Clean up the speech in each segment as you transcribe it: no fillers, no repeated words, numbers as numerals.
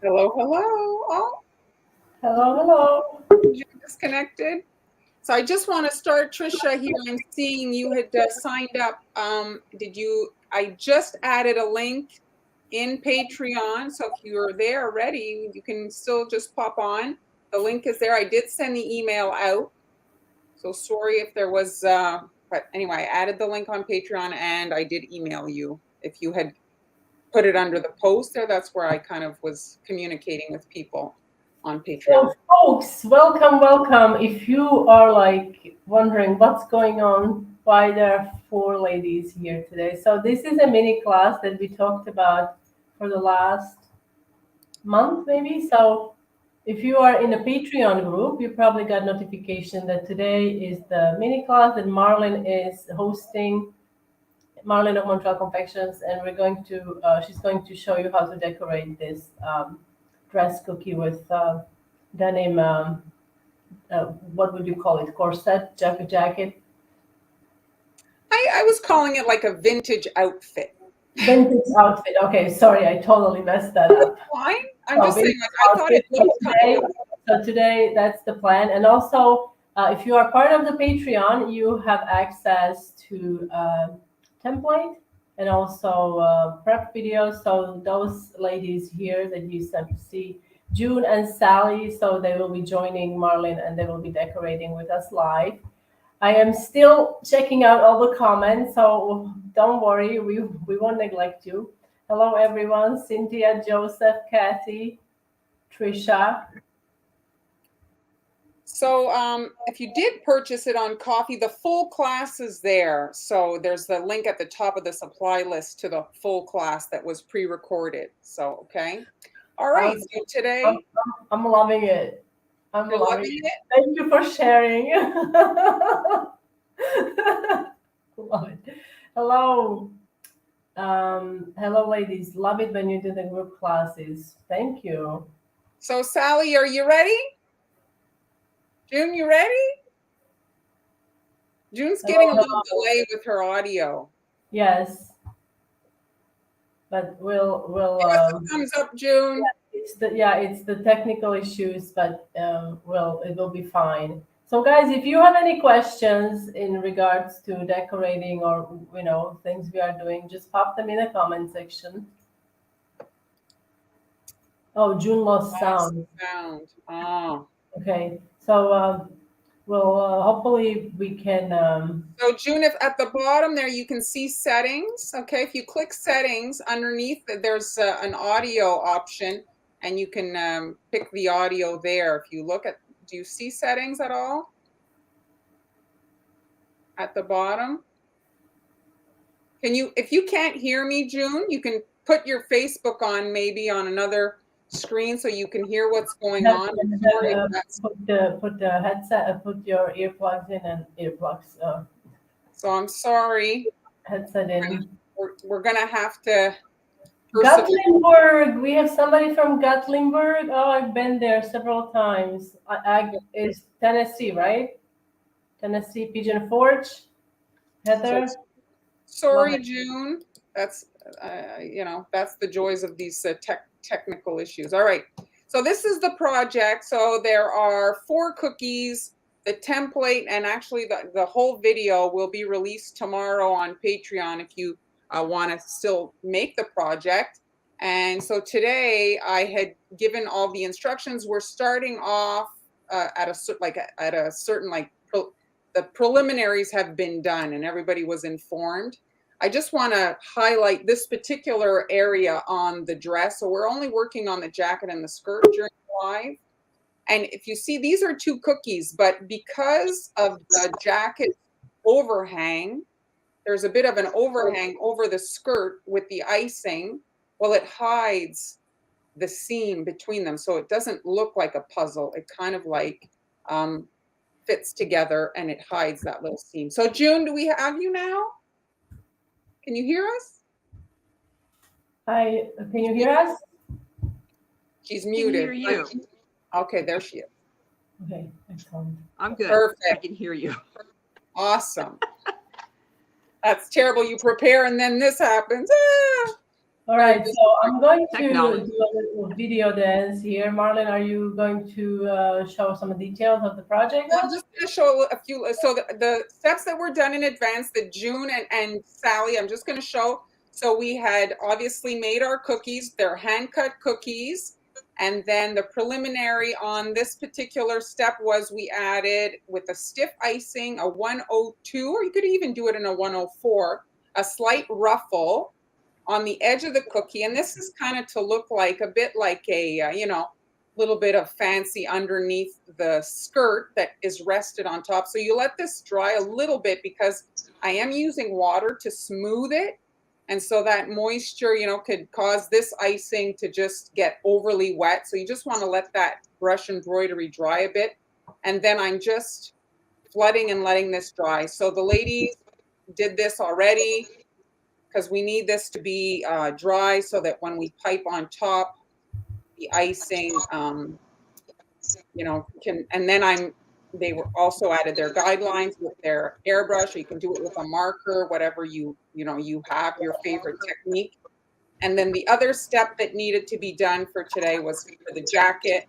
Hello, hello. Oh, Hello, hello. you disconnected. So I just want to start, Trisha. Here, I'm seeing you had signed up. Did you? I just added a link in Patreon, so if you're there already, you can still just pop on. The link is there. I did send the email out, so sorry if there was. But anyway, I added the link on Patreon, and I did email you. If you had put it under the post there, that's where I kind of was communicating with people on Patreon. So, folks, welcome, welcome. If you are like wondering what's going on, why there are four ladies here today. So, this is a mini class that we talked about for the last month, maybe. So, if you are in a Patreon group, you probably got notification that today is the mini class that Marlon is hosting. Marlon of Montreal Confections, and she's going to show you how to decorate this dress cookie with denim. What would you call it? Corset, jacket, I was calling it like a vintage outfit. vintage outfit. Okay, sorry, I totally messed that up. Fine. I'm So just saying, vintage like, I thought it outfit. So looked kind today, of. so today that's the plan, and also if you are part of the Patreon, you have access to template and also prep videos. So those ladies here that you start to see, June and Sally, so they will be joining Marlon and they will be decorating with us live. I am still checking out all the comments, so don't worry, we won't neglect you. Hello everyone, Cynthia, Joseph, Kathy, Trisha. So if you did purchase it on coffee, the full class is there. So there's the link at the top of the supply list to the full class that was pre-recorded. So, okay. All right. I'm, So today, I'm, I'm loving it. I'm you're loving loving it. it? Thank you for sharing. Love it. Hello. Hello, ladies. Love it when you do the group classes. Thank you. So Sally, are you ready? June, you ready? June's getting a little delay with her audio. Yes, but we'll Give us a thumbs up, June. it's the technical issues, but it will be fine. So guys, if you have any questions in regards to decorating or things we are doing, just pop them in the comment section. Oh, June lost sound. Oh. Okay, so we'll hopefully we can. So June, if at the bottom there you can see settings. Okay, if you click settings underneath, there's an audio option, and you can pick the audio there. If you look at, do you see settings at all? At the bottom? Can you, if you can't hear me, June, you can put your Facebook on maybe on another screen so you can hear what's going on. Put the headset, put your earplugs in and earplugs. So I'm sorry. Headset in. We're gonna have to. Gatlinburg. We have somebody from Gatlinburg. Oh, I've been there several times. Is Tennessee, right? Tennessee Pigeon Forge. Heather. Sorry, June. That's that's the joys of these technical issues. All right. So this is the project. So there are 4 cookies. The template and actually the whole video will be released tomorrow on Patreon if you want to still make the project. And so today I had given all the instructions. We're starting off at a certain the preliminaries have been done and everybody was informed. I just want to highlight this particular area on the dress. So we're only working on the jacket and the skirt during live. And if you see, these are 2 cookies, but because of the jacket overhang, there's a bit of an overhang over the skirt with the icing. Well, it hides the seam between them. So it doesn't look like a puzzle. It kind of like fits together and it hides that little seam. So June, do we have you now? Can you hear us? Hi, can you hear us? She's muted. I can hear you. Okay, there she is. Okay, excellent. I'm good. Perfect. I can hear you. Awesome. That's terrible. You prepare and then this happens. Ah! All right, so I'm going to Technology. do a little video dance here. Marlon, are you going to show some details of the project I'm now? just going to show a few. So the steps that were done in advance, that June and Sally, I'm just going to show. So we had obviously made our cookies. They're hand-cut cookies. And then the preliminary on this particular step was we added with a stiff icing, a 102, or you could even do it in a 104, a slight ruffle on the edge of the cookie. And this is kind of to look like a bit like a, little bit of fancy underneath the skirt that is rested on top. So you let this dry a little bit because I am using water to smooth it. And so that moisture, could cause this icing to just get overly wet. So you just want to let that brush embroidery dry a bit. And then I'm just flooding and letting this dry. So the ladies did this already because we need this to be dry so that when we pipe on top, the icing, can, and then they were also added their guidelines with their airbrush, or you can do it with a marker, whatever you have your favorite technique. And then the other step that needed to be done for today was for the jacket,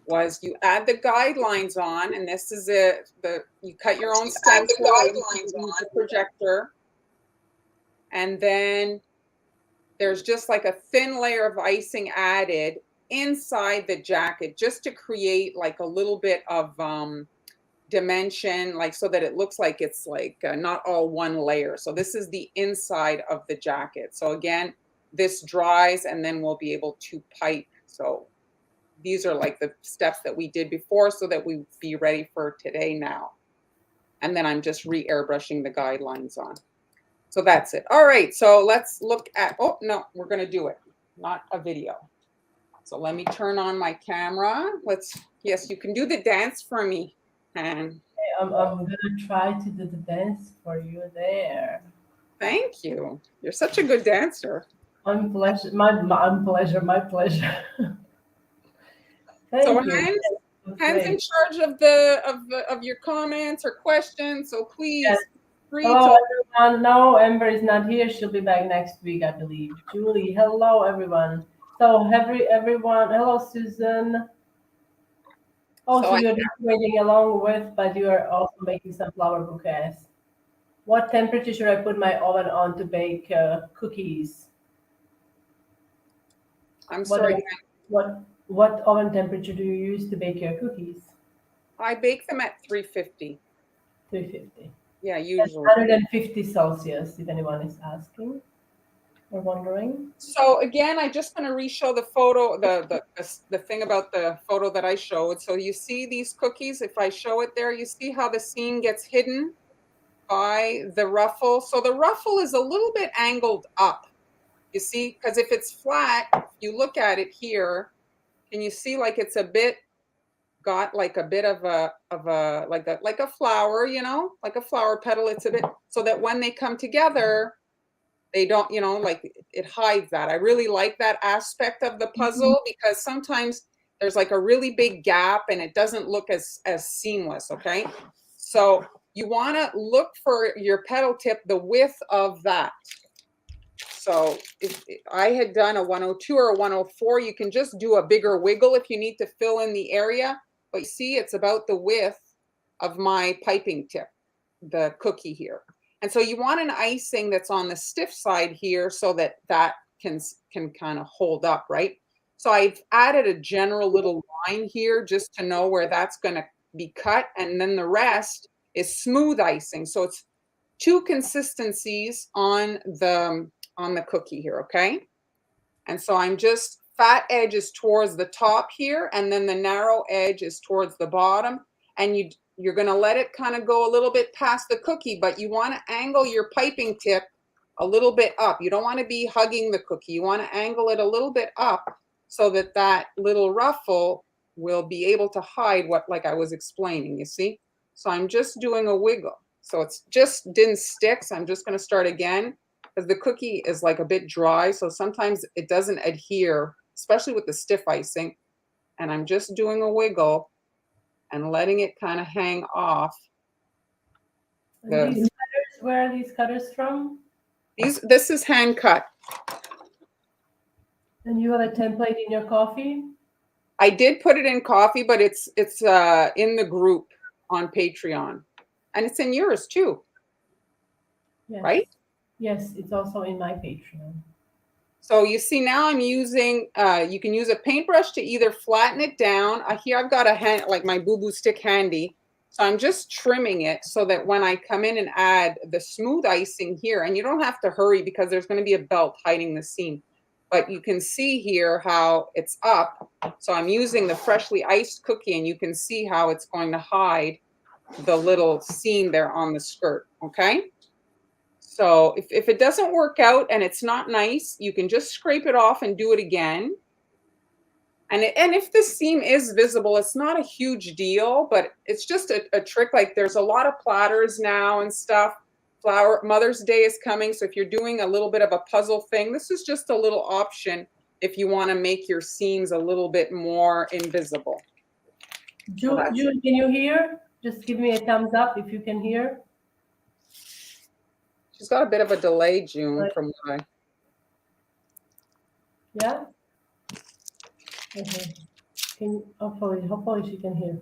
was you add the guidelines on, and this is you cut your own stencil, use the projector, and then there's just like a thin layer of icing added inside the jacket just to create like a little bit of dimension, like so that it looks like it's like not all one layer. So this is the inside of the jacket. So again, this dries and then we'll be able to pipe. So these are like the steps that we did before so that we be ready for today now. And then I'm just re-airbrushing the guidelines on. So that's it. All right, so let's look at, oh no, we're gonna do it, not a video. So let me turn on my camera. Yes, you can do the dance for me. And I'm gonna try to do the dance for you there. thank you. You're such a good dancer. My pleasure. So Thank you. That's hands in great. charge of your comments or questions. So Yes. please, free Hello, to. everyone. No, Amber is not here. She'll be back next week, I believe. Julie, hello, everyone. So, everyone, hello, Susan. Oh, So so you're decorating along with, but you are also making some flower bouquets. What temperature should I put my oven on to bake cookies? I'm What sorry. what oven temperature do you use to bake your cookies? I bake them at 350. 350. Yeah, That's usually. 150 Celsius, if anyone is asking or wondering. So again, I just want to re-show the photo, the thing about the photo that I showed. So you see these cookies, if I show it there, you see how the seam gets hidden by the ruffle. So the ruffle is a little bit angled up, you see, because if it's flat, if you look at it here, can you see like it's a bit got like a bit of a like a flower, like a flower petal. It's a bit so that when they come together, they don't, like it hides that. I really like that aspect of the puzzle because sometimes there's like a really big gap and it doesn't look as seamless. Okay, so you want to look for your petal tip the width of that. So if I had done a 102 or a 104, you can just do a bigger wiggle if you need to fill in the area. But you see, it's about the width of my piping tip, the cookie here. And so you want an icing that's on the stiff side here so that can kind of hold up, right? So I've added a general little line here just to know where that's going to be cut. And then the rest is smooth icing. So it's two consistencies on the cookie here, okay? And so I'm just, fat edge is towards the top here, and then the narrow edge is towards the bottom. And you're gonna let it kind of go a little bit past the cookie, but you wanna angle your piping tip a little bit up. You don't wanna be hugging the cookie. You wanna angle it a little bit up so that that little ruffle will be able to hide what, like I was explaining, you see? So I'm just doing a wiggle. So it's just didn't stick, so I'm just gonna start again because the cookie is like a bit dry, so sometimes it doesn't adhere, especially with the stiff icing. And I'm just doing a wiggle and letting it kind of hang off. And these cutters, where are these cutters from? This is hand cut. And you have a template in your coffee? I did put it in coffee, but it's in the group on Patreon, and it's in yours too, Yes. right? Yes, it's also in my Patreon. So you see now I'm using, you can use a paintbrush to either flatten it down. Here I've got like my boo-boo stick handy. So I'm just trimming it so that when I come in and add the smooth icing here, and you don't have to hurry because there's going to be a belt hiding the seam. But you can see here how it's up. So I'm using the freshly iced cookie, and you can see how it's going to hide the little seam there on the skirt, okay? So if it doesn't work out and it's not nice, you can just scrape it off and do it again. And if the seam is visible, it's not a huge deal, but it's just a trick. Like there's a lot of platters now and stuff. Mother's Day is coming. So if you're doing a little bit of a puzzle thing, this is just a little option if you want to make your seams a little bit more invisible. June, can you hear? Just give me a thumbs up if you can hear. She's got a bit of a delay, June, from what I... Yeah? Okay. Hopefully she can hear.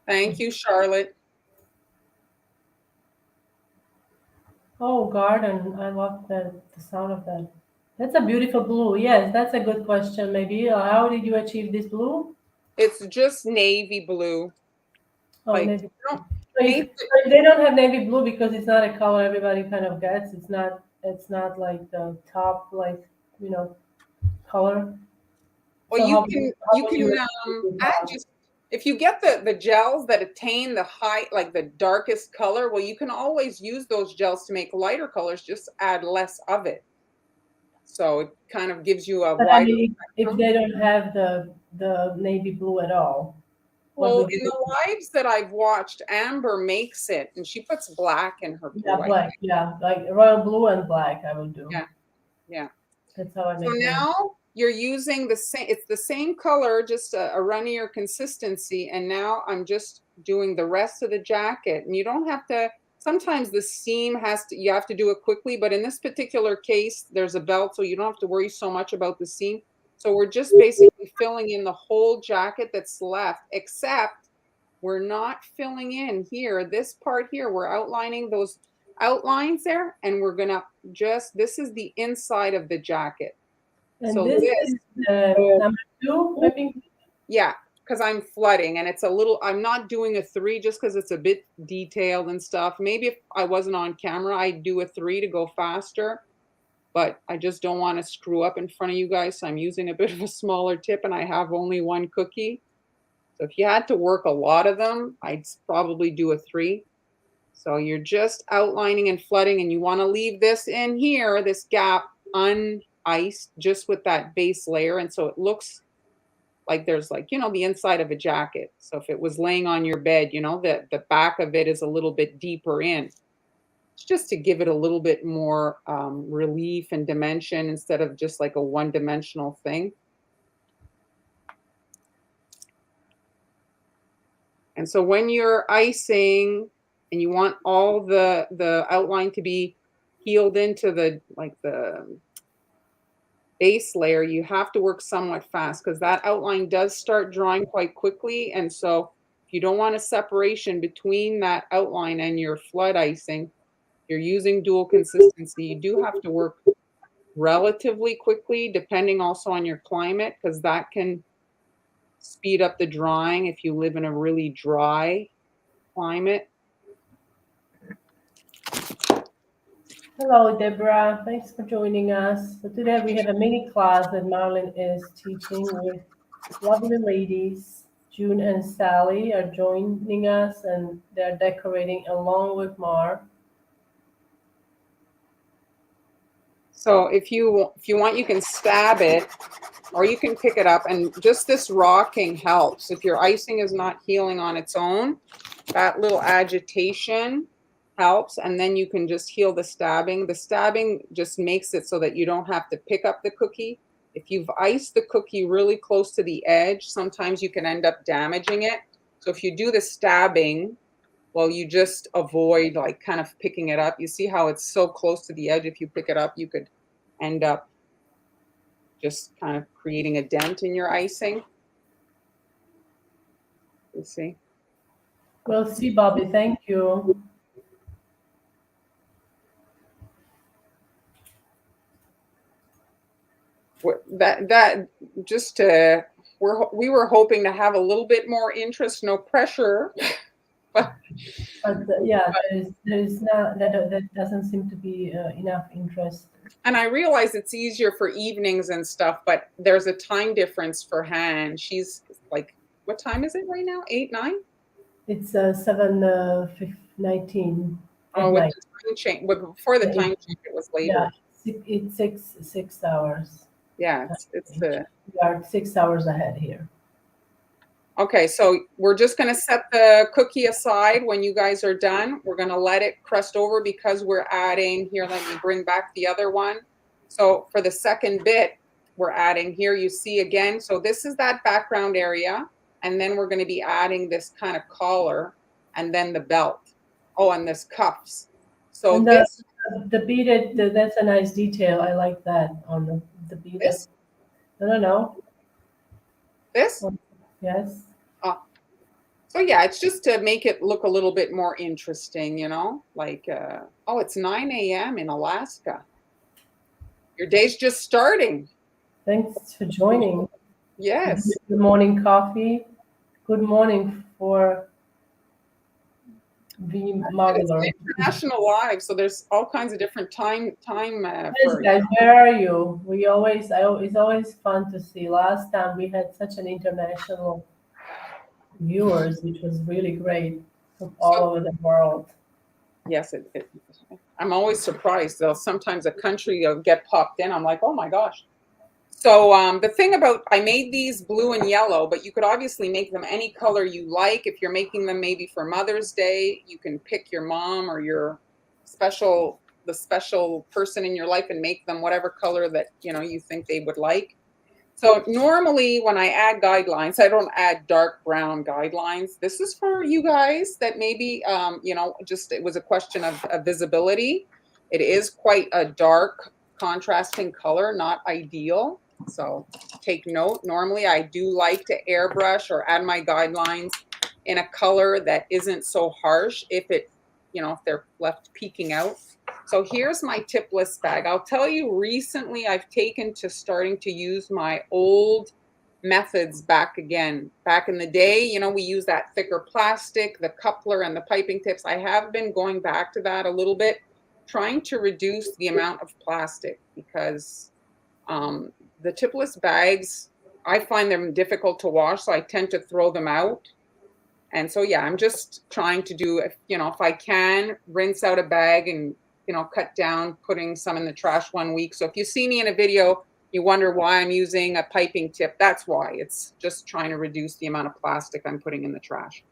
Thank you, Charlotte. Oh, garden. I love the sound of that. That's a beautiful blue. Yes, that's a good question. Maybe how did you achieve this blue? It's just navy blue. Oh, Like, navy. If they don't have navy blue because it's not a color everybody kind of gets. It's not like the top color. Well, So you can add just, if you get the gels that attain the high, like the darkest color, well, you can always use those gels to make lighter colors, just add less of it. So it kind of gives you a But wider. I mean, if they don't have the navy blue at all. Well, in the lives that I've watched, Amber makes it, and she puts black in her blue. Yeah, black. Yeah, like royal blue and black. I will do. Yeah, yeah. That's how I make it. So now you're using the same. It's the same color, just a runnier consistency. And now I'm just doing the rest of the jacket. And you don't have to. Sometimes the seam you have to do it quickly. But in this particular case, there's a belt, so you don't have to worry so much about the seam. So we're just basically filling in the whole jacket that's left, except we're not filling in here. This part here, we're outlining those outlines there, and we're gonna this is the inside of the jacket. And so this is number 2, I think. Yeah, because I'm flooding, and it's a little, I'm not doing a 3 just because it's a bit detailed and stuff. Maybe if I wasn't on camera, I'd do a 3 to go faster. But I just don't want to screw up in front of you guys. So I'm using a bit of a smaller tip, and I have only one cookie. So if you had to work a lot of them, I'd probably do a 3. So you're just outlining and flooding, and you want to leave this in here, this gap uniced, just with that base layer. And so it looks like there's like, the inside of a jacket. So if it was laying on your bed, the back of it is a little bit deeper in. It's just to give it a little bit more relief and dimension instead of just like a one-dimensional thing. And so when you're icing and you want all the outline to be healed into the base layer, you have to work somewhat fast because that outline does start drying quite quickly. And so if you don't want a separation between that outline and your flood icing, you're using dual consistency, you do have to work relatively quickly, depending also on your climate, because that can speed up the drying if you live in a really dry climate. Hello, Deborah. Thanks for joining us. So today we have a mini class that Marilyn is teaching with lovely ladies. June and Sally are joining us, and they're decorating along with Mar. So if you want, you can stab it, or you can pick it up, and just this rocking helps. If your icing is not healing on its own, that little agitation helps, and then you can just heal the stabbing. The stabbing just makes it so that you don't have to pick up the cookie. If you've iced the cookie really close to the edge, sometimes you can end up damaging it. So if you do the stabbing, well, you just avoid like kind of picking it up. You see how it's so close to the edge. If you pick it up, you could end up just kind of creating a dent in your icing. You see? We'll see, Bobby. Thank you. That just to we were hoping to have a little bit more interest, no pressure, but Yeah, there's not that doesn't seem to be enough interest. and I realize it's easier for evenings and stuff, but there's a time difference for Han. She's like, what time is it right now? 8, 9? It's 7:19 at Oh, with night. the time change, before the time change, it was Yeah, later. it's 6 hours. Yeah, it's the We are 6 hours ahead here. okay. So we're just gonna set the cookie aside when you guys are done. We're gonna let it crust over because we're adding here. Let me bring back the other one. So for the second bit, we're adding here. You see again. So this is that background area, and then we're going to be adding this kind of collar, and then the belt. Oh, and this cuffs. So And this the beaded, that's a nice detail. I like that on the beaded. this No. this. Yes. So yeah, it's just to make it look a little bit more interesting, you know, like, oh, it's 9 a.m. in Alaska. Your day's just starting. Thanks for joining. Yes. Good morning, coffee. Good morning for the It's Modular. international live, so there's all kinds of different time Yes, for guys, where are you? It's always fun to see. Last time we had such an international viewers, which was really great from all over the world. yes, I'm always surprised though. Sometimes a country will get popped in. I'm like, oh my gosh. So the thing about, I made these blue and yellow, but you could obviously make them any color you like. If you're making them maybe for Mother's Day, you can pick your mom or your the special person in your life and make them whatever color that, you know, you think they would like. So normally when I add guidelines, I don't add dark brown guidelines. This is for you guys that maybe, you know, just it was a question of visibility. It is quite a dark contrasting color, not ideal. So take note. Normally I do like to airbrush or add my guidelines in a color that isn't so harsh if it, you know, if they're left peeking out. So here's my tipless bag. I'll tell you, recently I've taken to starting to use my old methods back again. Back in the day, you know, we use that thicker plastic, the coupler and the piping tips. I have been going back to that a little bit, trying to reduce the amount of plastic because the tipless bags, I find them difficult to wash, so I tend to throw them out. And so, yeah, I'm just trying to do, you know, if I can, rinse out a bag and, you know, cut down putting some in the trash 1 week. So if you see me in a video, you wonder why I'm using a piping tip. That's why. It's just trying to reduce the amount of plastic I'm putting in the trash.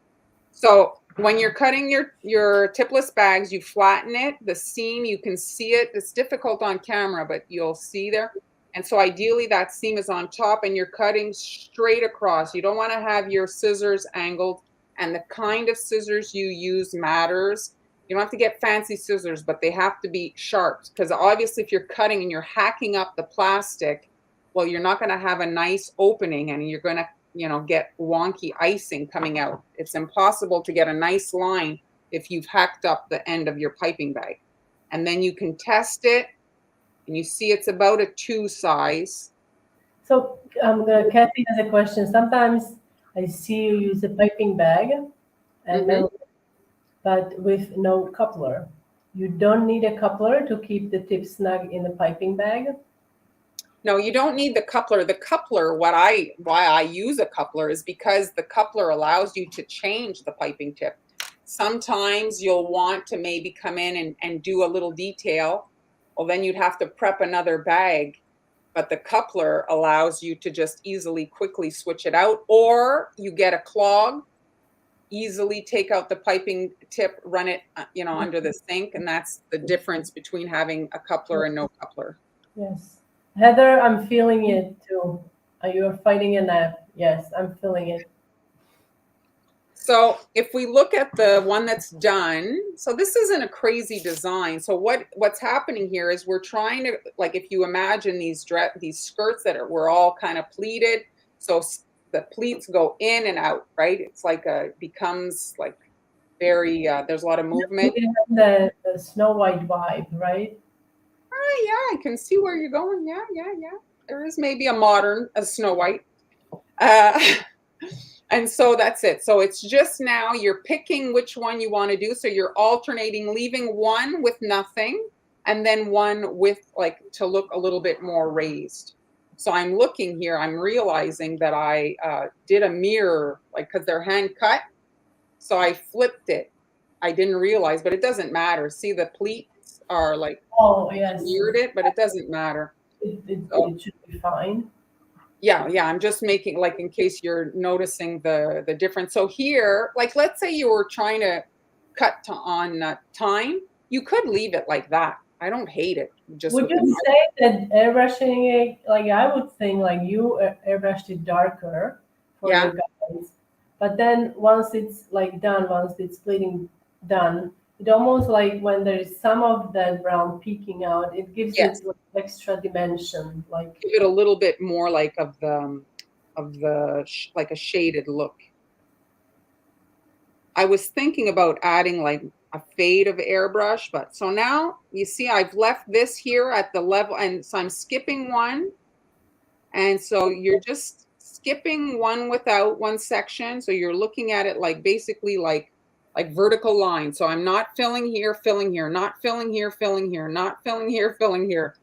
So when you're cutting your tipless bags, you flatten it. The seam, you can see it. It's difficult on camera, but you'll see there. And so ideally that seam is on top and you're cutting straight across. You don't want to have your scissors angled, and the kind of scissors you use matters. You don't have to get fancy scissors, but they have to be sharp because obviously if you're cutting and you're hacking up the plastic, well, you're not going to have a nice opening and you're going to, you know, get wonky icing coming out. It's impossible to get a nice line if you've hacked up the end of your piping bag. And then you can test it and you see it's about a 2 size. So Kathy has a question. Sometimes I see you use a piping bag, and but with no coupler. You don't need a coupler to keep the tip snug in the piping bag. No, you don't need the coupler. The coupler, why I use a coupler is because the coupler allows you to change the piping tip. Sometimes you'll want to maybe come in and do a little detail. Well, then you'd have to prep another bag. But the coupler allows you to just easily, quickly switch it out. Or you get a clog, easily take out the piping tip, run it, you know, under the sink. And that's the difference between having a coupler and no coupler. Yes. Heather, I'm feeling it too. Are you fighting a nap? Yes, I'm feeling it. So if we look at the one that's done, so this isn't a crazy design. So what's happening here is we're trying to, like, if you imagine these skirts that were all kind of pleated, so the pleats go in and out, right? It's like becomes like very there's a lot of movement. We have the Snow White vibe, right? Yeah, I can see where you're going. Yeah. There is maybe a Snow White. And so that's it. So it's just now you're picking which one you want to do. So you're alternating, leaving one with nothing and then one with like to look a little bit more raised. So I'm looking here, I'm realizing that I did a mirror, like because they're hand cut. So I flipped it. I didn't realize, but it doesn't matter. See, the pleats are like, Oh, yes. mirrored it, but it doesn't matter. It should be fine. Yeah, I'm just making, like, in case you're noticing the difference. So here, like, let's say you were trying to cut on time, you could leave it like that. I don't hate it. Just Would you say that airbrushing it, like I would think like you airbrushed it darker for Yeah. the guys, but then once it's like done, once it's bleeding done, it almost like when there is some of that brown peeking out, it gives Yes. it like extra dimension. Like Give it a little bit more like of like a shaded look. I was thinking about adding like a fade of airbrush, but so now you see I've left this here at the level, and so I'm skipping one. And so you're just skipping one without one section. So you're looking at it like basically like vertical lines. So I'm not filling here, not filling here, not filling here, filling here.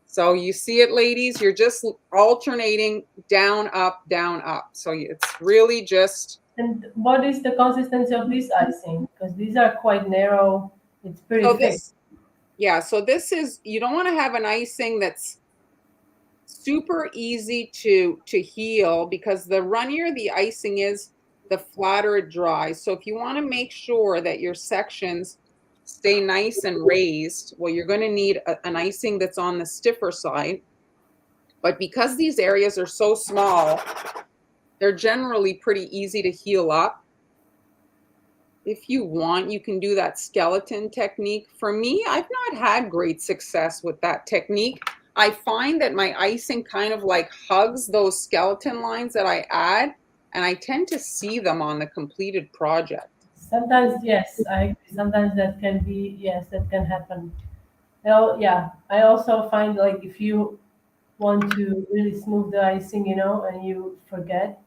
So you see it, ladies, you're just alternating down, up, down, up. So it's really just. and what is the consistency of this icing? Because these are quite narrow. It's pretty So thick. so this is, you don't want to have an icing that's super easy to heal, because the runnier the icing is, the flatter it dries. So if you want to make sure that your sections stay nice and raised, well, you're going to need an icing that's on the stiffer side. But because these areas are so small, they're generally pretty easy to heal up. If you want, you can do that skeleton technique. For me, I've not had great success with that technique. I find that my icing kind of like hugs those skeleton lines that I add, and I tend to see them on the completed project. Sometimes, yes, I agree. Sometimes that can be, yes, that can happen. Well, yeah, I also find like if you want to really smooth the icing, and you forget,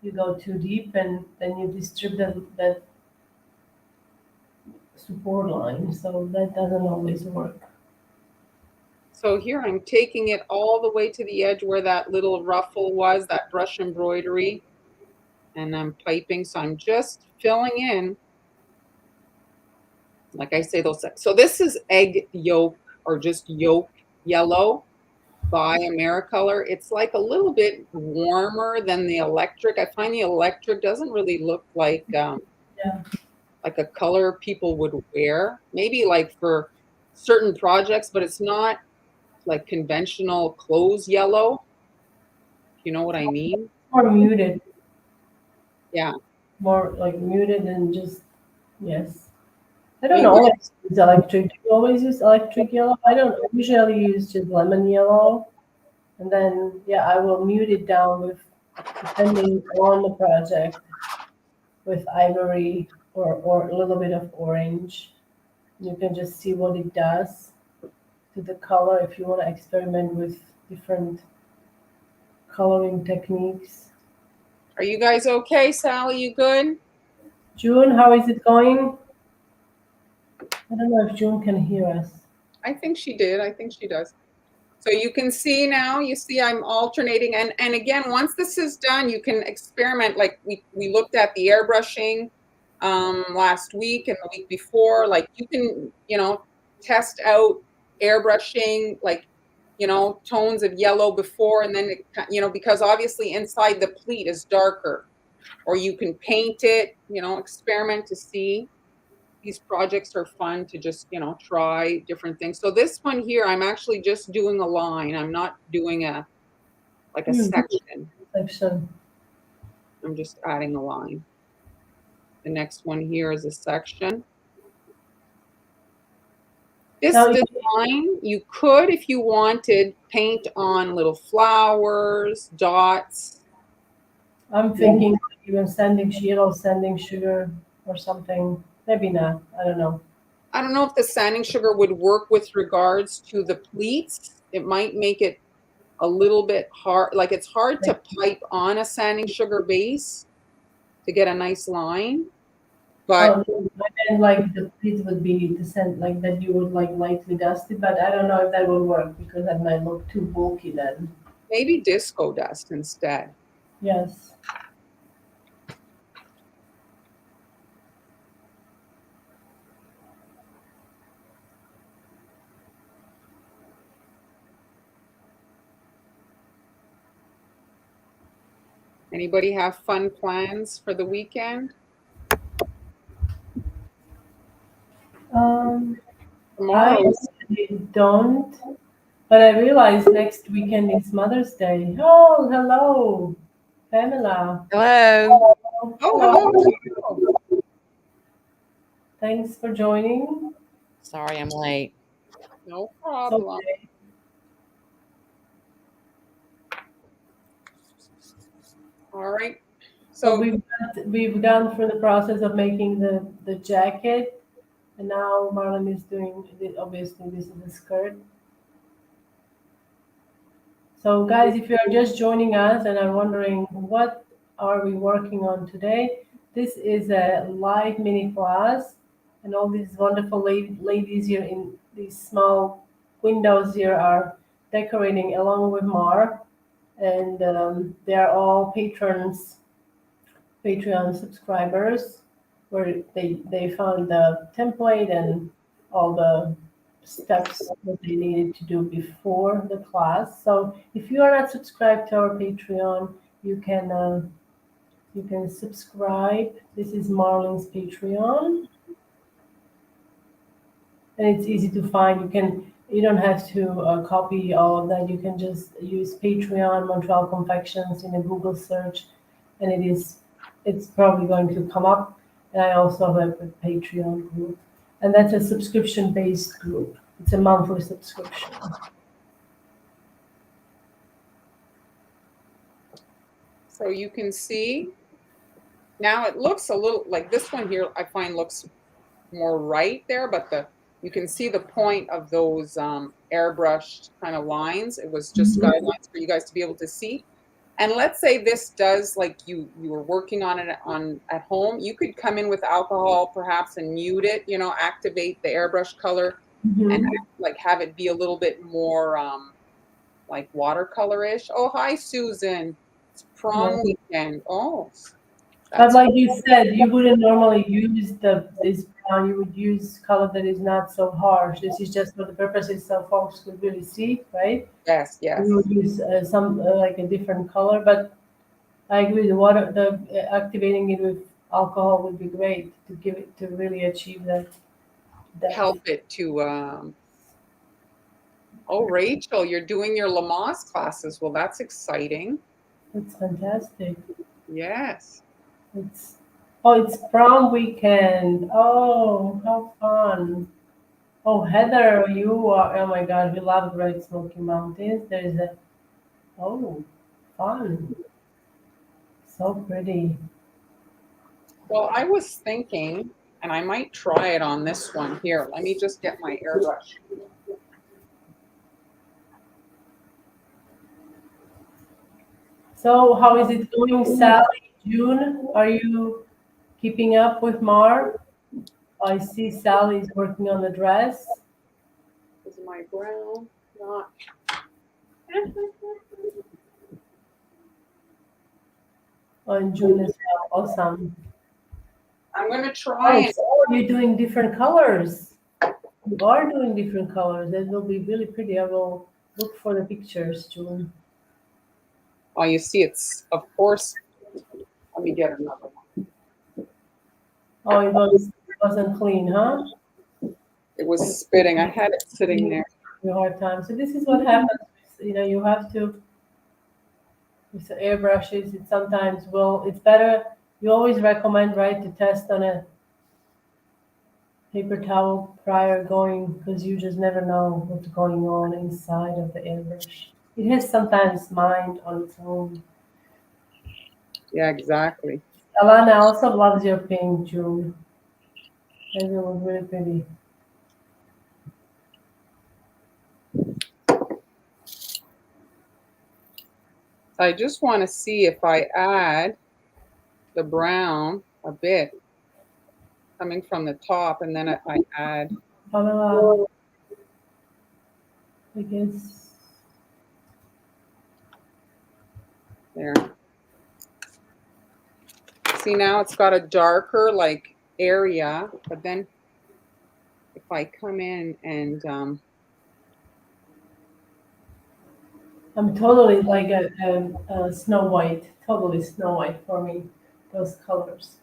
you go too deep and then you disturb that support line. So that doesn't always work. So here I'm taking it all the way to the edge where that little ruffle was, that brush embroidery, and I'm piping. So I'm just filling in, like I say, those. So this is egg yolk, or just yolk yellow by Americolor. It's like a little bit warmer than the electric. I find the electric doesn't really look like Yeah. like a color people would wear. Maybe like for certain projects, but it's not like conventional clothes yellow. You know what I mean? More muted, Yeah. more like muted and just, yes. I I don't mean, always use electric. Do you always use electric yellow? I don't usually use just lemon yellow. And then, yeah, I will mute it down with, depending on the project, with ivory or a little bit of orange. You can just see what it does to the color if you want to experiment with different coloring techniques. are you guys okay, Sally? You good? June, how is it going? I don't know if June can hear us. I think she did. I think she does. So you can see now, you see I'm alternating. And again, once this is done, you can experiment. Like we looked at the airbrushing last week and the week before. Like you can, test out airbrushing, like, tones of yellow before, and then, because obviously inside the pleat is darker. Or you can paint it, experiment to see. These projects are fun to just, try different things. So this one here, I'm actually just doing a line. I'm not doing a section. Section. I'm just adding a line. The next one here is a section. This Now, design, you could, if you wanted, paint on little flowers, dots. I'm thinking even sanding sugar or something. Maybe not. I don't know. I don't know if the sanding sugar would work with regards to the pleats. It might make it a little bit hard. Like it's hard to pipe on a sanding sugar base to get a nice line. But Oh, and like the pleats would be the scent like that you would like lightly dust it, but I don't know if that would work because that might look too bulky then. maybe disco dust instead. Yes. Anybody have fun plans for the weekend? I Tomorrow. actually don't, but I realize next weekend is Mother's Day. Oh, hello, Pamela. Hello. Oh, Oh, hello. hello. Thanks for joining. Sorry I'm late. No It's problem. okay. All right. So So we've gone through the process of making the jacket, and now Marlon is doing obviously this is the skirt. So guys, if you are just joining us and are wondering what are we working on today, this is a live mini class, and all these wonderful ladies here in these small windows here are decorating along with Mar, and they are all Patreon subscribers, where they found the template and all the steps that they needed to do before the class. So if you are not subscribed to our Patreon, you can subscribe. This is Marlene's Patreon, and it's easy to find. You don't have to copy all of that. You can just use Patreon Montreal Confections in a Google search, and it's probably going to come up. And I also have a Patreon group, and that's a subscription based group. It's a monthly subscription. so you can see now it looks a little like this one here I find looks more right there, but you can see the point of those airbrushed kind of lines. It was just guidelines for you guys to be able to see. And let's say this does like you were working on it on at home, you could come in with alcohol perhaps and mute it, activate the airbrush color and like have it be a little bit more like watercolorish. Oh, hi Susan. It's prom weekend. Oh, But that's like you said, you wouldn't normally use this brown. You would use color that is not so harsh. This is just for the purposes so folks could really see, right? yes, You would use some like a different color, but I agree. The activating it with alcohol would be great to give it to really achieve that depth. help it to oh, Rachel, you're doing your Lamaze classes. Well, that's exciting. It's fantastic. Yes. It's prom weekend. Oh, how fun! Oh, Heather, you are. Oh my God, we love Great Smoky Mountains. There's a. Oh, fun! So pretty. Well, I was thinking, and I might try it on this one here. Let me just get my airbrush. So, how is it going, Sally? June, are you keeping up with Mar? I see Sally's working on the dress. Is my brown not? Oh, and June is awesome. I'm going to try and Oh, you're doing different colors. You are doing different colors. That will be really pretty. I will look for the pictures, June. oh, you see, it's of course. Let me get another one. Oh, wasn't clean, huh? It was spitting. I had it sitting there. Your hard time. So this is what happens. You have to with the airbrushes. It sometimes will. It's better You always recommend, right, to test on a paper towel prior going, because you just never know what's going on inside of the airbrush. It has sometimes mind on its own. Yeah, exactly. Alana also loves your pink, June. That was really pretty. I just want to see if I add the brown a bit coming from the top, and then I add. Pamela, I guess. There. See, now it's got a darker like area, but then if I come in and I'm totally like a Snow White, totally Snow White for me, those colors.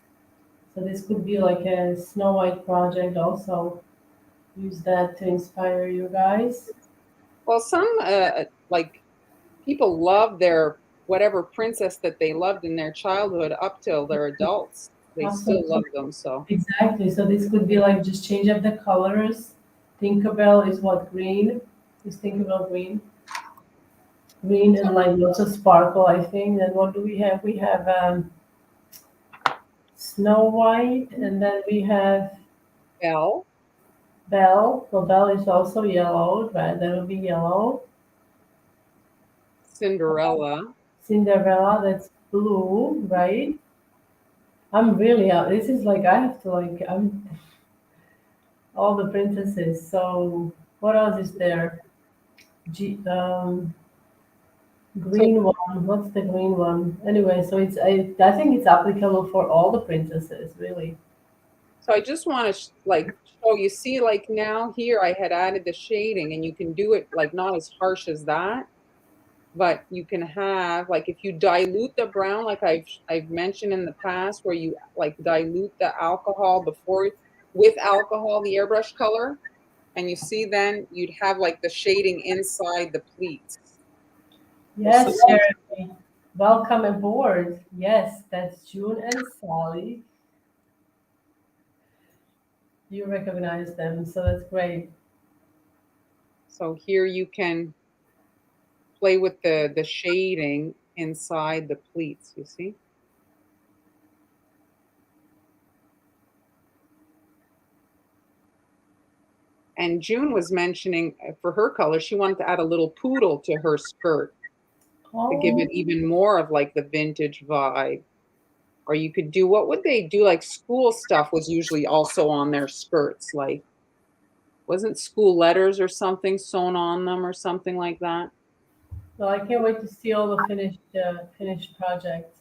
So this could be like a Snow White project also. Use that to inspire you guys. well, some like people love their whatever princess that they loved in their childhood up till they're adults. They still love Absolutely. them. So Exactly. So this could be like just change up the colors. Tinkerbell is what, green? Is Tinkerbell green? Green and like lots of sparkle, I think. Then what do we have? We have Snow White, and then we have Belle, Belle. Well, Belle is also yellow, right? That will be yellow. Cinderella. Cinderella, that's blue, right? I'm really out. This is like I have to like I'm all the princesses. So what else is there? G, So green one. What's the green one? Anyway, so it's I think it's applicable for all the princesses, really. so I just want to like show you. See, like now here I had added the shading, and you can do it like not as harsh as that, but you can have like if you dilute the brown, like I've mentioned in the past, where you like dilute the alcohol before with alcohol, the airbrush color, and you see then you'd have like the shading inside the pleats. So Yes, Jeremy. Welcome aboard. Yes, that's June and Sally. You recognize them, so that's great. so here you can play with the shading inside the pleats, you see? And June was mentioning for her color, she wanted to add a little poodle to her skirt to give Oh, it even more of like the vintage vibe. Or you could do, what would they do? Like school stuff was usually also on their skirts. Like, wasn't school letters or something sewn on them or something like that? well, I can't wait to see all the finished projects.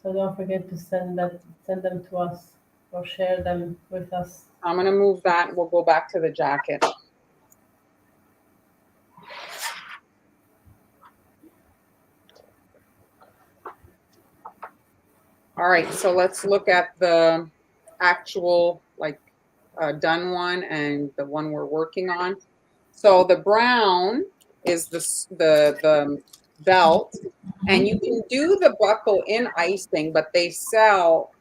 So don't forget to send them to us or share them with us. I'm going to move that. We'll go back to the jacket. All right, so let's look at the actual like done one and the one we're working on. So the brown is the belt, and you can do the buckle in icing, but they sell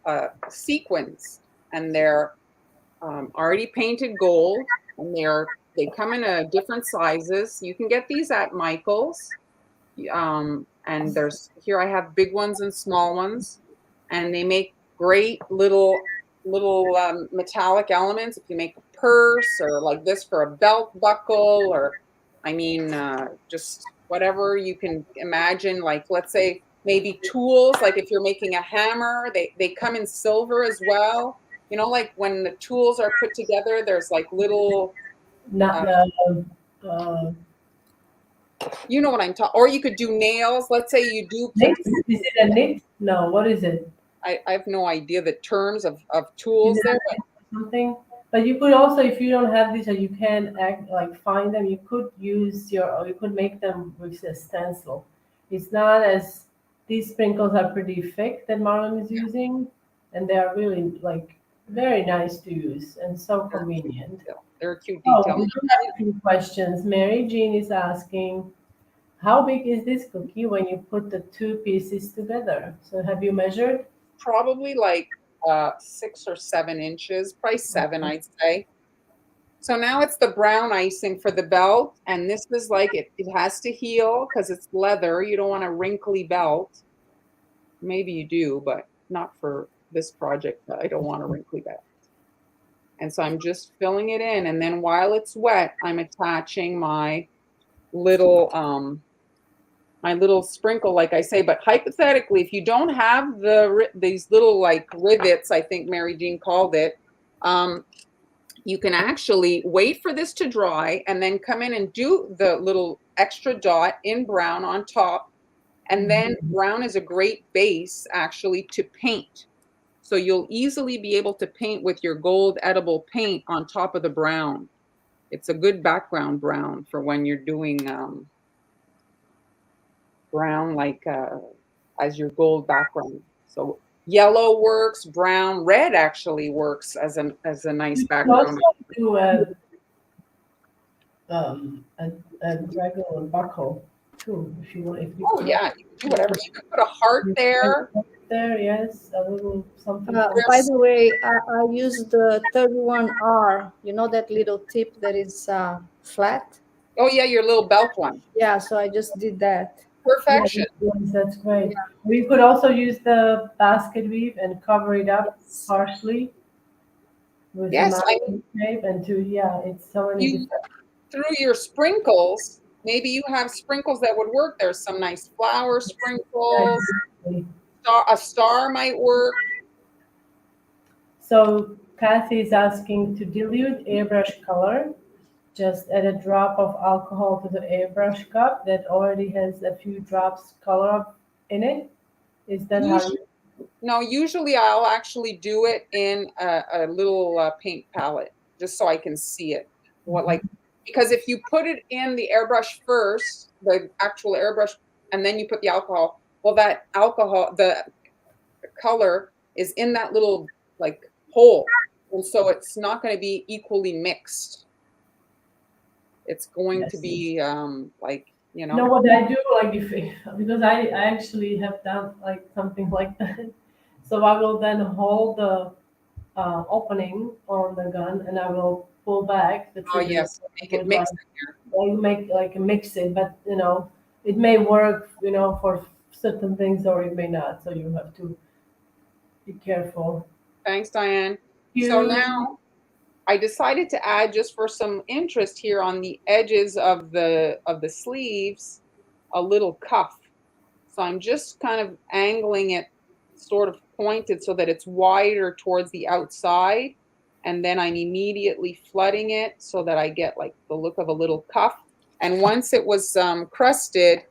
sequins, and they're already painted gold, and they come in different sizes. You can get these at Michael's, and there's here I have big ones and small ones, and they make great little metallic elements. If you make a purse or like this for a belt buckle, or I mean, just whatever you can imagine. Like let's say maybe tools. Like if you're making a hammer, they come in silver as well. You know, like when the tools are put together, there's like little. Not Uh, uh, you know what I'm talking. Or you could do nails. Let's say you do put. knit. Is it a knit? No, what is it? I have no idea the terms of Is tools it there, a knit or something? But you could also, if you don't have these or you can't act like find them, you could use your or you could make them with a stencil. It's not as these sprinkles are pretty thick that Marlon is using, and they are really like very nice to use and so they're cute convenient. detail. They're a cute Oh, detail. we do have a few questions. Mary Jean is asking, how big is this cookie when you put the two pieces together? So have you measured? probably like 6 or 7 inches, probably 7, I'd say. So now it's the brown icing for the belt, and this is like it has to heal because it's leather. You don't want a wrinkly belt. Maybe you do, but not for this project. I don't want a wrinkly belt. And so I'm just filling it in, and then while it's wet, I'm attaching little my little sprinkle, like I say. But hypothetically, if you don't have these little like rivets, I think Mary Jean called it, you can actually wait for this to dry and then come in and do the little extra dot in brown on top. And then brown is a great base actually to paint. So you'll easily be able to paint with your gold edible paint on top of the brown. It's a good background brown for when you're doing brown like as your gold background. So yellow works, brown, red actually works as a nice You can background. also do a regular buckle too, if you want. If you Oh yeah, you can do whatever. You can put a heart there. There, yes, a little something. By the way, I used the 31R. You know that little tip that is flat? Oh yeah, your little belt one. Yeah, so I just did that. Perfection. Yes, that's great. We could also use the basket weave and cover it up partially with Yes, the mountain shape and it's so many you through your sprinkles. Maybe you have sprinkles that would work. There's some nice flower sprinkles. different. A star might work. So Kathy is asking to dilute airbrush color. Just add a drop of alcohol to the airbrush cup that already has a few drops color in it. Is that how you? No, usually I'll actually do it in a little paint palette just so I can see it. Because if you put it in the airbrush first, the actual airbrush, and then you put the alcohol, well, that alcohol, the color is in that little like hole, and so it's not going to be equally mixed. It's going to be like, you know. No, what I do, like because I actually have done like something like that. So I will then hold the opening on the gun and I will pull back the Oh trigger. yes, make it mix in here. Or make like a mix it, but it may work, for certain things or it may not. So you have to be careful. Thanks, Diane. So now I decided to add, just for some interest here on the edges of the sleeves, a little cuff. So I'm just kind of angling it sort of pointed so that it's wider towards the outside. And then I'm immediately flooding it so that I get like the look of a little cuff. And once it was crusted,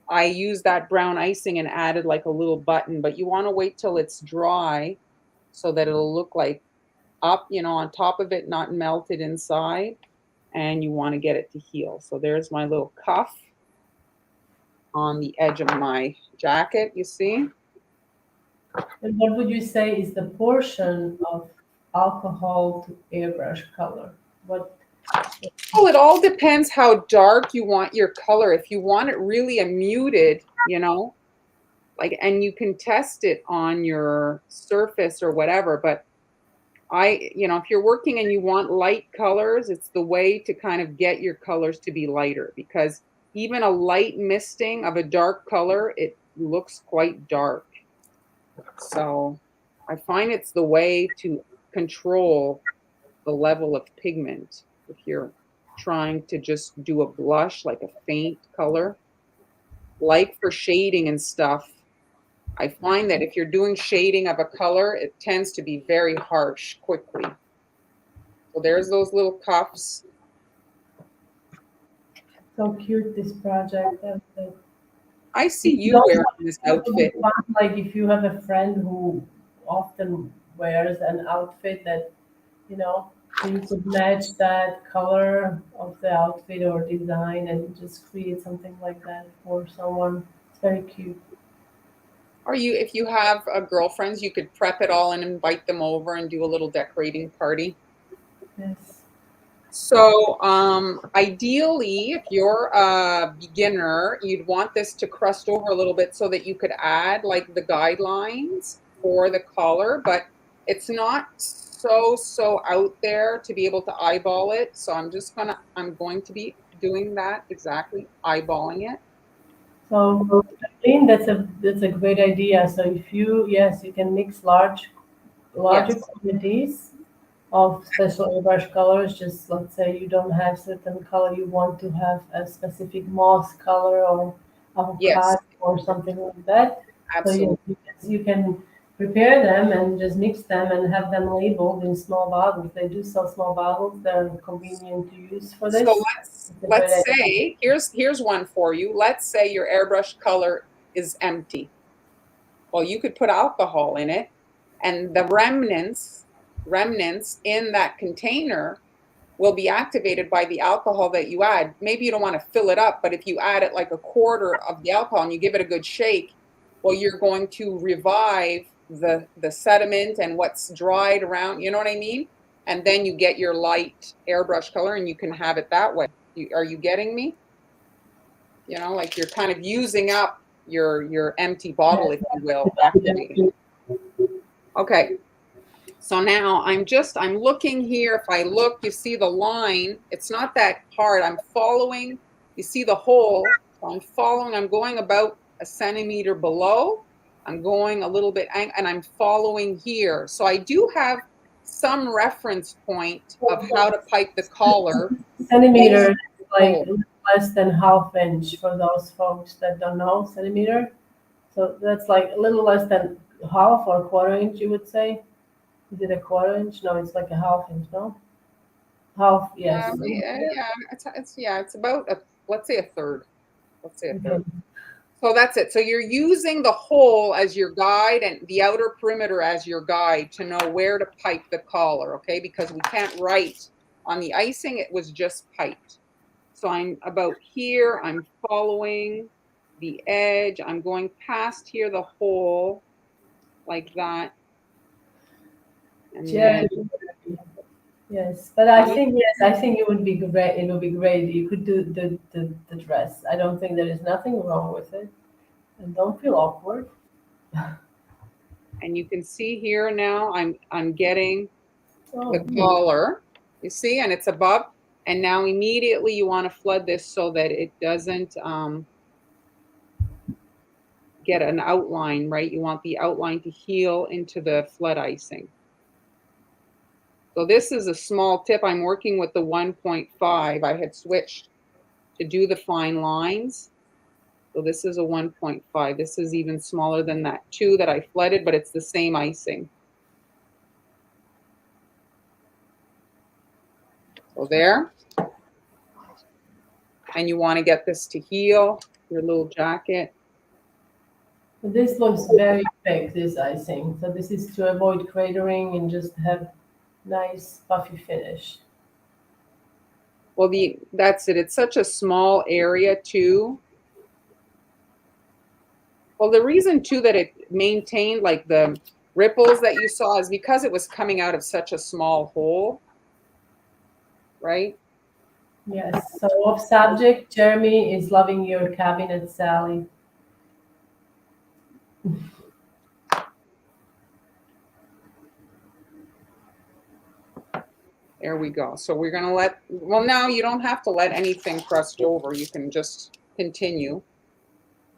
I used that brown icing and added like a little button. But you want to wait till it's dry so that it'll look like up, on top of it, not melted inside. And you want to get it to heal. So there's my little cuff on the edge of my jacket, you see? And what would you say is the portion of alcohol to airbrush color? What? Well, it all depends how dark you want your color. If you want it really a muted, and you can test it on your surface or whatever, but if you're working and you want light colors, it's the way to kind of get your colors to be lighter, because even a light misting of a dark color, it looks quite dark. So I find it's the way to control the level of pigment if you're trying to just do a blush, like a faint color. Like for shading and stuff, I find that if you're doing shading of a color, it tends to be very harsh quickly. So there's those little cuffs. So cute, this project. I see you wearing this outfit. Like if you have a friend who often wears an outfit that, you could match that color of the outfit or design and just create something like that for someone. It's very cute. If you have girlfriends, you could prep it all and invite them over and do a little decorating party. Yes. So ideally, if you're a beginner, you'd want this to crust over a little bit so that you could add like the guidelines for the collar, but it's not so out there to be able to eyeball it. So I'm going to be doing that exactly, eyeballing it. So, Eileen, that's a great idea. So if you, yes, you can mix larger Yes. quantities of special airbrush colors. Just let's say you don't have certain color, you want to have a specific moss color or Yes, avocado or something like that. So absolutely. you can prepare them and just mix them and have them labeled in small bottles. They do sell small bottles. They're convenient to use for So this. It's a great let's idea. say here's one for you. Let's say your airbrush color is empty. Well, you could put alcohol in it, and the remnants in that container will be activated by the alcohol that you add. Maybe you don't want to fill it up, but if you add it like a quarter of the alcohol and you give it a good shake, well, you're going to revive the sediment and what's dried around, you know what I mean? And then you get your light airbrush color and you can have it that way. Are you getting me? You know, like you're kind of using up your empty bottle, if you will, activating it. Okay. So now I'm looking here. If I look, you see the line. It's not that hard. I'm following. You see the hole. So I'm following. I'm going about a centimeter below. I'm going a little bit, and I'm following here. So I do have some reference point of how to pipe the collar. Centimeter is like less than half inch for those folks that don't know centimeter. So that's like a little less than half or quarter inch, you would say. Is it a quarter inch? No, it's like a half inch, no? Half, yes. It's about let's say a third. Let's say a third. Okay. So that's it. So you're using the hole as your guide and the outer perimeter as your guide to know where to pipe the collar, okay? Because we can't write on the icing, it was just piped. So I'm about here, I'm following the edge, I'm going past here the hole like that. And Yeah. then, Yes, but I think it would be great. It would be great. You could do the dress. I don't think there is nothing wrong with it, and don't feel awkward. and you can see here now I'm getting the Oh, collar, you see, and it's above. And now immediately you want to flood this so that it doesn't get an outline, right? You want the outline to heal into the flood icing. So this is a small tip. I'm working with the 1.5. I had switched to do the fine lines. So this is a 1.5. This is even smaller than that 2 that I flooded, but it's the same icing. So there. And you want to get this to heal, your little jacket. this looks very thick. This icing. So this is to avoid cratering and just have nice puffy finish. Well, that's it. It's such a small area too. Well, the reason too that it maintained like the ripples that you saw is because it was coming out of such a small hole, right? Yes. So off subject, Jeremy is loving your cabinet, Sally. There we go. So we're going to well, now you don't have to let anything crust over. You can just continue.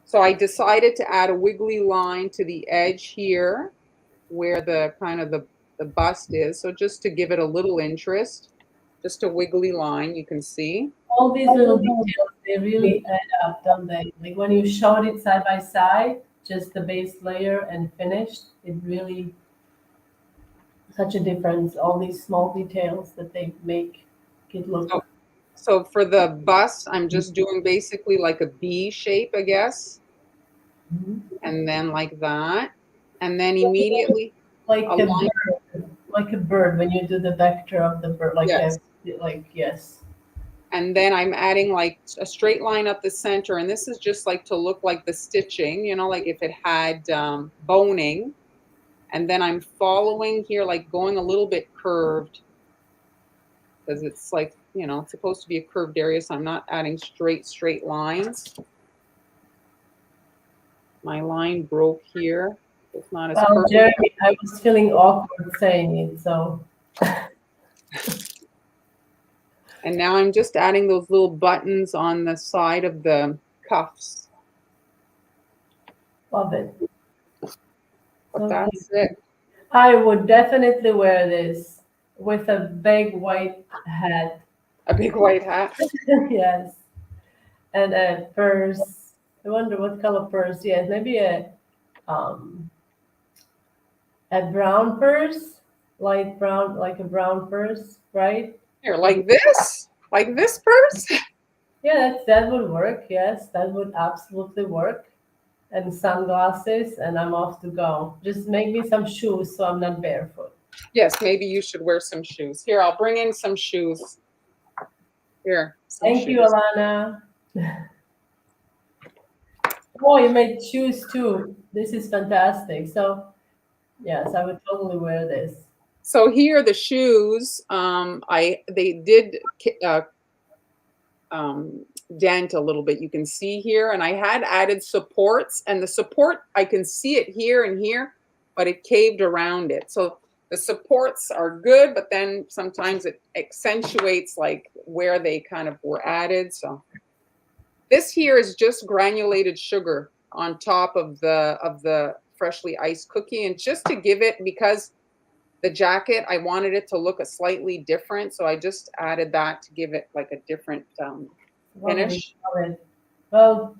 So I decided to add a wiggly line to the edge here where the kind of the bust is. So just to give it a little interest, just a wiggly line, you can see. All these little details, they really add up, don't they? Like when you showed it side by side, just the base layer and finished, it really such a difference. All these small details that they make it look. So for the bust, I'm just doing basically like a B shape, I guess. And then like that. And then immediately like a a line. bird, like a bird when you do the vector of the bird, like Yes. Yes. And then I'm adding like a straight line up the center. And this is just like to look like the stitching, you know, like if it had boning. And then I'm following here, like going a little bit curved because it's like, you know, it's supposed to be a curved area. So I'm not adding straight lines. My line broke here. It's not as Well, perfect. Jeremy, I was feeling awkward saying it, so. And now I'm just adding those little buttons on the side of the cuffs. Love it. But Okay. that's it. I would definitely wear this with a big white hat. A big white hat. Yes. And a purse. I wonder what color purse. Yes, maybe um a brown purse, light brown, like a brown purse, right? Here, like this? Like this purse? Yeah, that would work. Yes, that would absolutely work. And sunglasses, and I'm off to go. Just make me some shoes so I'm not barefoot. Yes, maybe you should wear some shoes. Here, I'll bring in some shoes. Here, some Thank you, shoes. Alana. Oh, you made shoes too. This is fantastic. So, yes, I would totally wear this. So here, the shoes, they did dent a little bit. You can see here, and I had added supports, and the support, I can see it here and here, but it caved around it. So the supports are good, but then sometimes it accentuates like where they kind of were added. So this here is just granulated sugar on top of the freshly iced cookie, and just to give it, because the jacket, I wanted it to look a slightly different, so I just added that to give it like a different finish. Love it. Well,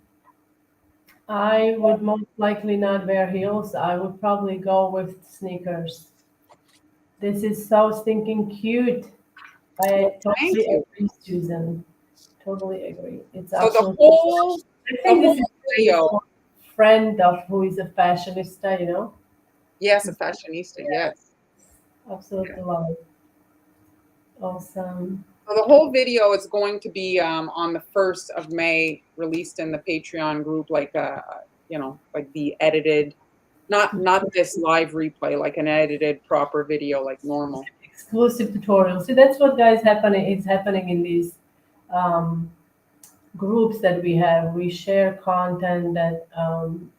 I would most likely not wear heels. I would probably go with sneakers. This is so stinking cute. I Thank totally you. agree, Susan. Totally agree. It's So the absolutely. whole I think this is video, a friend of who is a fashionista, you know? yes, a fashionista, yes. Absolutely love it. Awesome. So the whole video is going to be on the 1st of May, released in the Patreon group, like like the edited, not this live replay, like an edited proper video, like normal. Exclusive tutorials. See, that's what guys happening. It's happening in these um, groups that we have. We share content that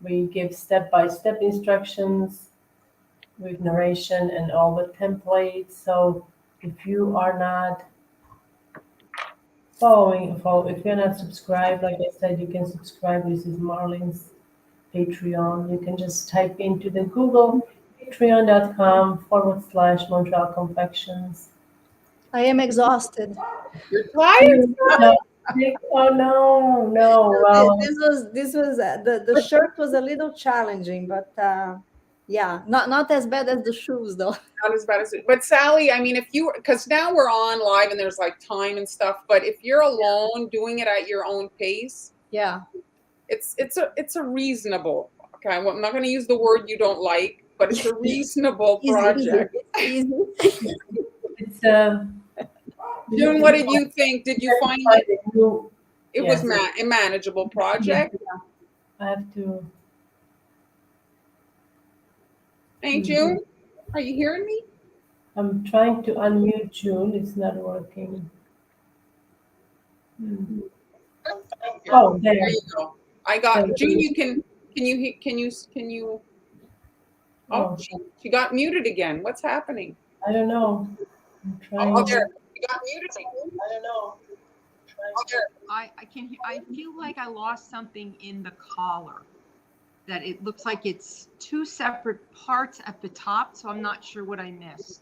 we give step-by-step instructions with narration and all the templates. So if you are not if you're not subscribed, like I said, you can subscribe. This is Marlene's Patreon. You can just type into the Google patreon.com/Montreal Confections. I am exhausted. You're tired? Oh no. Well, This was the shirt was a little challenging, but yeah, not as bad as the shoes though. Not as bad as it. But Sally, I mean, because now we're on live and there's like time and stuff, but if you're alone doing it at your own pace, Yeah. it's a reasonable. Okay, well, I'm not going to use the word you don't like, but it's a reasonable project. Easy. it's June, what did you think? Did you find it was Yes. a manageable project? I have to. Hey, June, are you hearing me? I'm trying to unmute June. It's not working. Oh, There there. you go. I got June. Can you? Oh, she got muted again. What's happening? I don't know. I'm trying. Oh, there. She got muted again. I don't know. Oh, there. I feel like I lost something in the collar. That it looks like it's two separate parts at the top, so I'm not sure what I missed.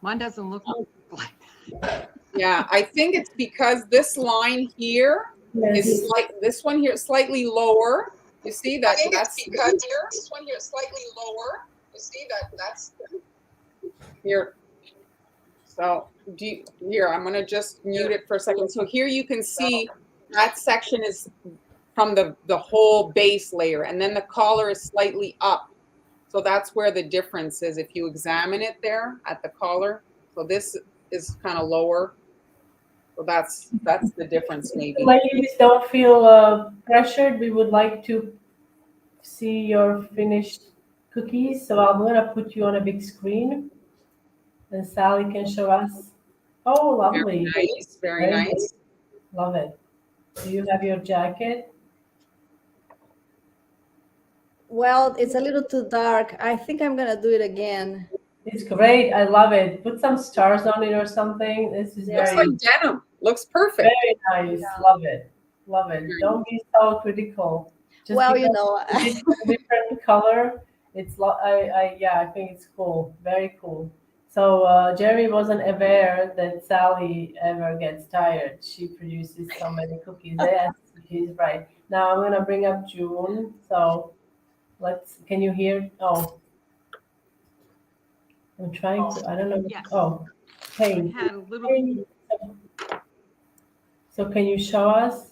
Mine doesn't look like that. Yeah, I think it's because this line here is like this one here is slightly lower. You see that? That's because this one here is slightly lower. You see that's here. So here, I'm gonna just mute it for a second. So here you can see that section is from the whole base layer, and then the collar is slightly up. So that's where the difference is if you examine it there at the collar. So this is kind of lower. So that's the difference maybe. Ladies, don't feel pressured. We would like to see your finished cookies. So I'm gonna put you on a big screen, and Sally can show us. Oh, lovely! Very nice, very nice. Love it. Do you have your jacket? Well, it's a little too dark. I think I'm gonna do it again. It's great. I love it. Put some stars on it or something. This is Looks very, like denim. Looks perfect. very nice. Love it. Love it. Don't be so critical. Just Well, you because know, it's a different color, I think it's cool. Very cool. So Jeremy wasn't aware that Sally ever gets tired. She produces so many cookies. Yes, he's right. Now I'm gonna bring up June. So can you hear? Oh, I'm trying to, I don't know. Yes. Oh, I hey. had a little, Hey. So can you show us?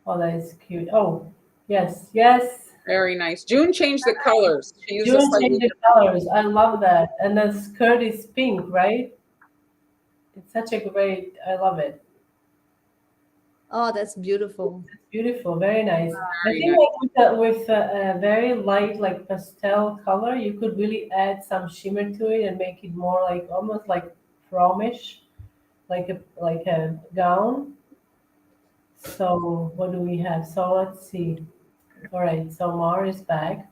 Oh, that is cute. Oh, yes, yes. Very nice. June changed the colors. She used a June slightly changed the colors. I love that. And the skirt is pink, right? It's such a great, I love it. oh, that's beautiful. It's beautiful, very nice. I Very think nice. like with a very light, like pastel color, you could really add some shimmer to it and make it more like almost like promish, like a gown. So what do we have? So let's see. All right, so Mar is back.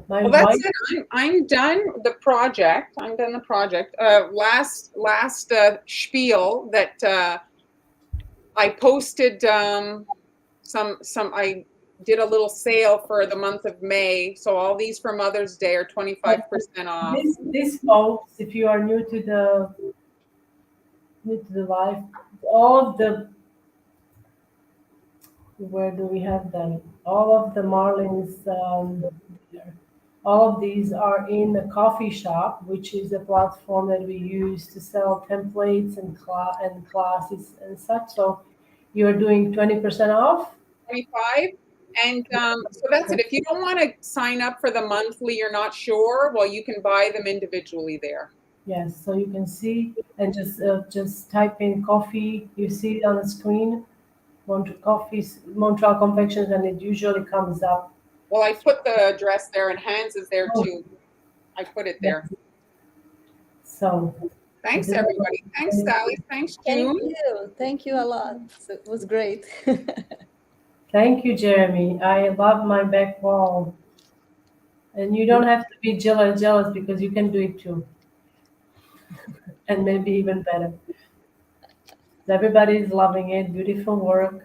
My Well, that's wife, it. I'm done the project. I'm done the project. Last spiel that I posted some. I did a little sale for the month of May. So all these for Mother's Day are 25% off. this folks, if you are new to the live, all of the where do we have them? All of the Marlins, all of these are in the coffee shop, which is a platform that we use to sell templates and classes and such. So you're doing 20% off. 25. And so that's it. If you don't want to sign up for the monthly, you're not sure, well, you can buy them individually there. Yes, so you can see and just type in coffee. You see it on the screen, Montreal Confections, and it usually comes up. Well, I put the address there and Hans is there too. I put it there. So Thanks, everybody. Thanks, Sally. Thanks, Thank June. you. Thank you a lot. So it was great. thank you, Jeremy. I love my back wall, and you don't have to be jealous because you can do it too, and maybe even better. Everybody is loving it. Beautiful work.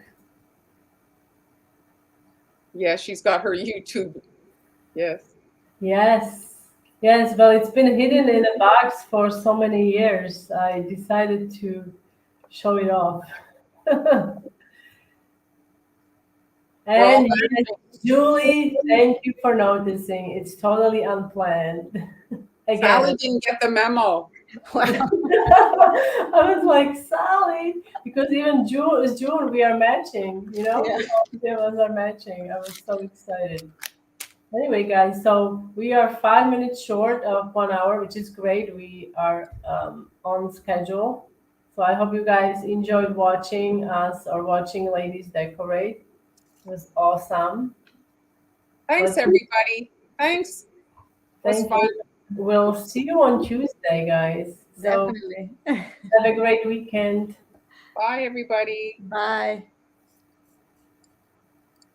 Yeah, she's got her YouTube. Yes. Yes, yes. Well, it's been hidden in a box for so many years. I decided to show it off. Well, And yes, Julie, thank you for noticing. It's totally unplanned. Sally Again, didn't get the memo. Wow. I was like, Sally, because even June, we are matching, Yeah. all three of us are matching. I was so excited. Anyway, guys, so we are 5 minutes short of 1 hour, which is great. We are on schedule. So I hope you guys enjoyed watching us or watching ladies decorate. It was awesome. Thanks, everybody. Thanks. It was Thank fun. you. We'll see you on Tuesday, guys. So Definitely. have a great weekend. Bye, everybody. Bye.